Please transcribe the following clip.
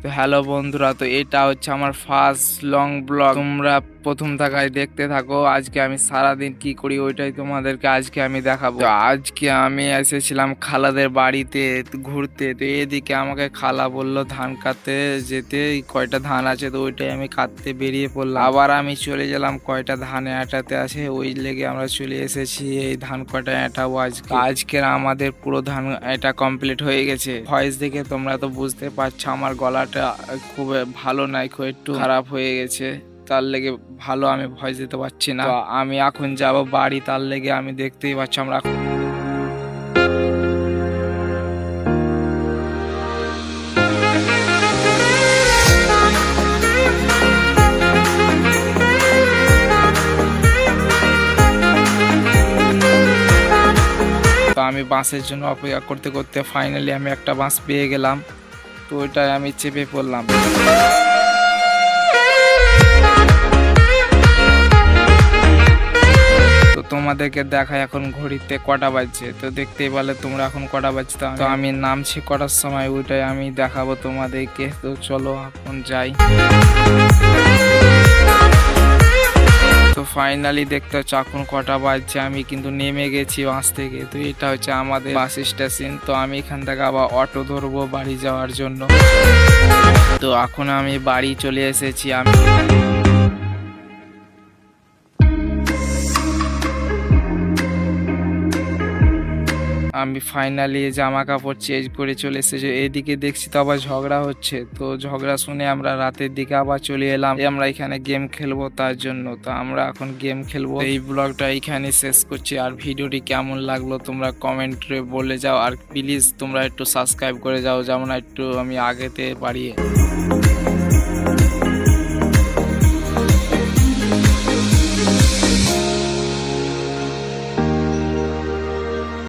তো হ্যালো বন্ধুরা, তো এটা হচ্ছে আমার ফার্স্ট লং ব্লগ। তোমরা প্রথম থাকায় দেখতে থাকো। আজকে আমি সারাদিন কি করি ওইটাই তোমাদেরকে আজকে আমি দেখাবো। তো আজকে আমি এসেছিলাম খালাদের বাড়িতে ঘুরতে। তো এদিকে আমাকে খালা বললো ধান কাটতে যেতে, কয়টা ধান আছে তো ওইটাই আমি কাটতে বেরিয়ে পড়লাম। আবার আমি চলে গেলাম কয়টা ধানে আটাতে আছে, ওই লেগে আমরা চলে এসেছি এই ধান কয়টা আটাবো আজকে। আজকের আমাদের পুরো ধান এটা কমপ্লিট হয়ে গেছে। ভয়েস দেখে তোমরা তো বুঝতে পারছো আমার গলাটা খুব ভালো নাই, খুব একটু খারাপ হয়ে গেছে, তার লেগে ভালো আমি ভয়েস দিতে পারছি না। তো আমি এখন যাব বাড়ি, তার লেগে আমি দেখতেই পাচ্ছি আমরা তো আমি বাসের জন্য অপেক্ষা করতে করতে ফাইনালি আমি একটা বাস পেয়ে গেলাম। তো ওইটাই আমি চেপে পড়লাম। তো তোমাদেরকে দেখায় এখন ঘড়িতে কটা বাজছে, তো দেখতেই পারলে তোমরা এখন কটা বাজছে। তো আমি নামছি কটার সময় ওইটাই আমি দেখাবো তোমাদেরকে। তো চলো এখন যাই। তো ফাইনালি দেখতে হচ্ছে এখন কটা বাজছে, আমি কিন্তু নেমে গেছি বাস থেকে। তো এটা হচ্ছে আমাদের বাস স্টেশন। তো আমি এখান থেকে আবার অটো ধরবো বাড়ি যাওয়ার জন্য। তো এখন আমি বাড়ি চলে এসেছি। আমি ফাইনালি জামা কাপড় চেঞ্জ করে চলে এসেছি। এদিকে দেখছি তো আবার ঝগড়া হচ্ছে। তো ঝগড়া শুনে আমরা রাতের দিকে আবার চলে এলাম, আমরা এখানে গেম খেলবো তার জন্য। তো আমরা এখন গেম খেলবো। এই ব্লগটা এখানে শেষ করছি। আর ভিডিওটি কেমন লাগলো তোমরা কমেন্টে বলে যাও। আর প্লিজ তোমরা একটু সাবস্ক্রাইব করে যাও, যেমন একটু আমি আগেতে বাড়িয়ে।